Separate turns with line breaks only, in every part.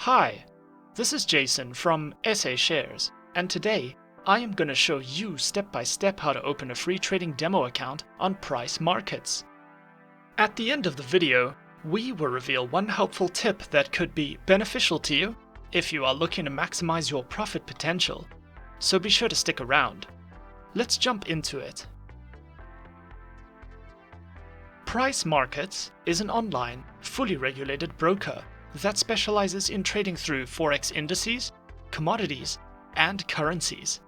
Hi, this is Jason from SA Shares, and today I am going to show you step by step how to open a free trading demo account on Price Markets. At the end of the video, we will reveal one helpful tip that could be beneficial to you if you are looking to maximize your profit potential, so be sure to stick around. Let's jump into it. Price Markets is an online, fully regulated broker that specializes in trading through Forex Indices, commodities, and currencies.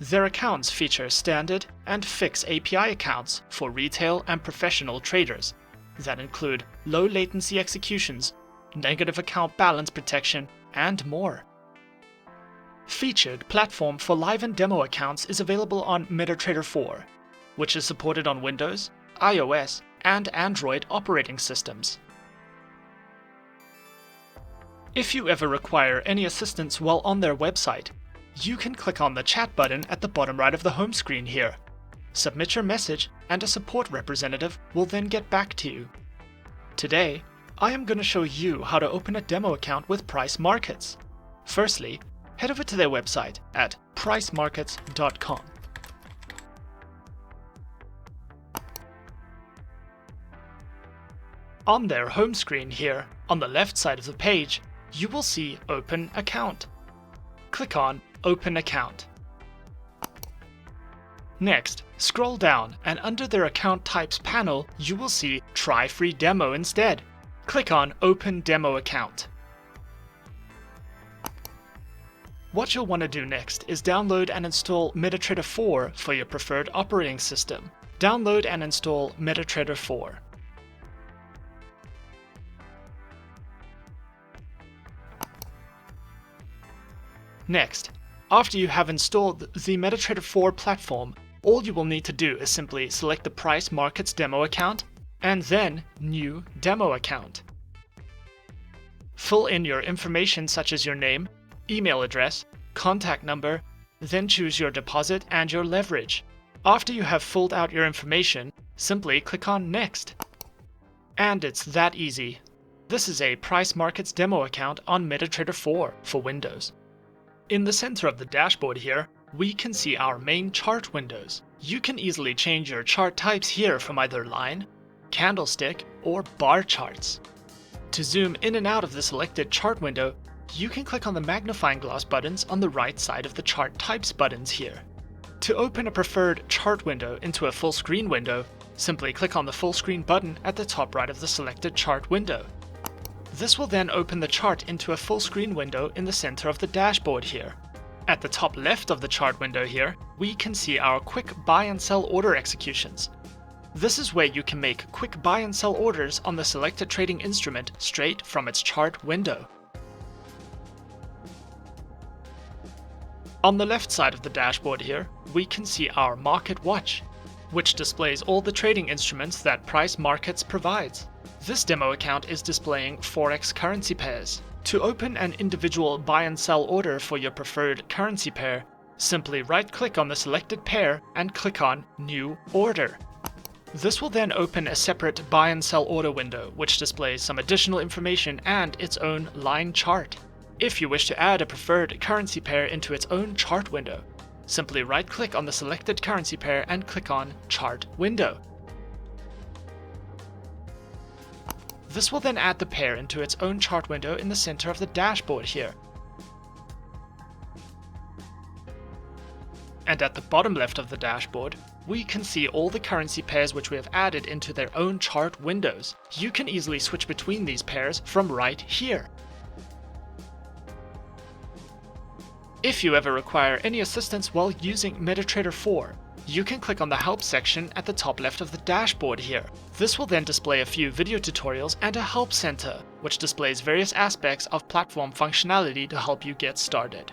Their accounts feature standard and fixed API accounts for retail and professional traders that include low latency executions, negative account balance protection, and more. Featured platform for live and demo accounts is available on MetaTrader 4, which is supported on Windows, iOS, and Android operating systems. If you ever require any assistance while on their website, you can click on the chat button at the bottom right of the home screen here. Submit your message and a support representative will then get back to you. Today, I am going to show you how to open a demo account with Price Markets. Firstly, head over to their website at pricemarkets.com. On their home screen here, on the left side of the page, you will see Open Account. Click on Open Account. Next, scroll down and under their Account Types panel, you will see Try Free Demo instead. Click on Open Demo Account. What you'll want to do next is download and install MetaTrader 4 for your preferred operating system. Download and install MetaTrader 4. Next, after you have installed the MetaTrader 4 platform, all you will need to do is simply select the Price Markets demo account and then New Demo Account. Fill in your information such as your name, email address, contact number, then choose your deposit and your leverage. After you have filled out your information, simply click on Next. And it's that easy. This is a Price Markets demo account on MetaTrader 4 for Windows. In the center of the dashboard here, we can see our main chart windows. You can easily change your chart types here from either line, candlestick, or bar charts. To zoom in and out of the selected chart window, you can click on the magnifying glass buttons on the right side of the chart types buttons here. To open a preferred chart window into a full screen window, simply click on the full screen button at the top right of the selected chart window. This will then open the chart into a full screen window in the center of the dashboard here. At the top left of the chart window here, we can see our quick buy and sell order executions. This is where you can make quick buy and sell orders on the selected trading instrument straight from its chart window. On the left side of the dashboard here, we can see our Market Watch, which displays all the trading instruments that Price Markets provides. This demo account is displaying Forex currency pairs. To open an individual buy and sell order for your preferred currency pair, simply right-click on the selected pair and click on New Order. This will then open a separate buy and sell order window, which displays some additional information and its own line chart. If you wish to add a preferred currency pair into its own chart window, simply right-click on the selected currency pair and click on Chart Window. This will then add the pair into its own chart window in the center of the dashboard here. And at the bottom left of the dashboard, we can see all the currency pairs which we have added into their own chart windows. You can easily switch between these pairs from right here. If you ever require any assistance while using MetaTrader 4, you can click on the Help section at the top left of the dashboard here. This will then display a few video tutorials and a Help Center, which displays various aspects of platform functionality to help you get started.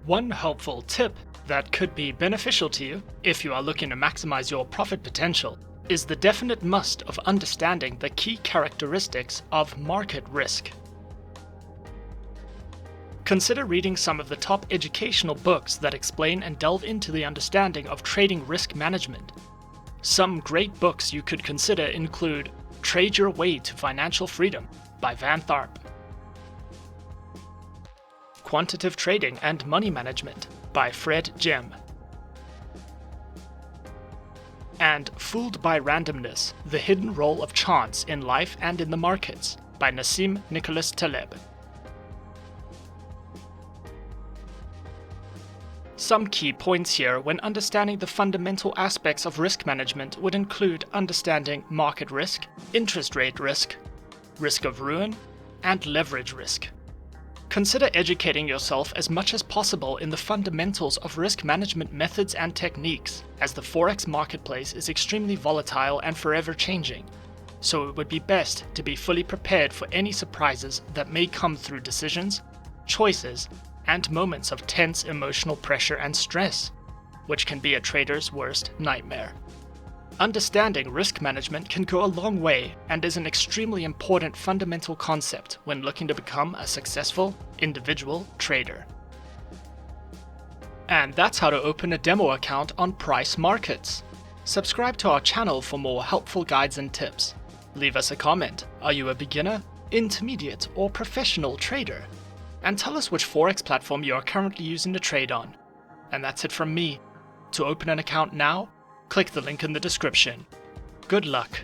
One helpful tip that could be beneficial to you if you are looking to maximize your profit potential is the definite must of understanding the key characteristics of market risk. Consider reading some of the top educational books that explain and delve into the understanding of trading risk management. Some great books you could consider include Trade Your Way to Financial Freedom by Van Tharp, Quantitative Trading and Money Management by Fred Jem, and Fooled by Randomness, The Hidden Role of Chance in Life and in the Markets by Nassim Nicholas Taleb. Some key points here when understanding the fundamental aspects of risk management would include understanding market risk, interest rate risk, risk of ruin, and leverage risk. Consider educating yourself as much as possible in the fundamentals of risk management methods and techniques, as the Forex marketplace is extremely volatile and forever changing. So it would be best to be fully prepared for any surprises that may come through decisions, choices, and moments of tense emotional pressure and stress, which can be a trader's worst nightmare. Understanding risk management can go a long way and is an extremely important fundamental concept when looking to become a successful individual trader. And that's how to open a demo account on price markets. Subscribe to our channel for more helpful guides and tips. Leave us a comment. Are you a beginner, intermediate, or professional trader? And tell us which Forex platform you are currently using to trade on. And that's it from me. To open an account now, click the link in the description. Good luck.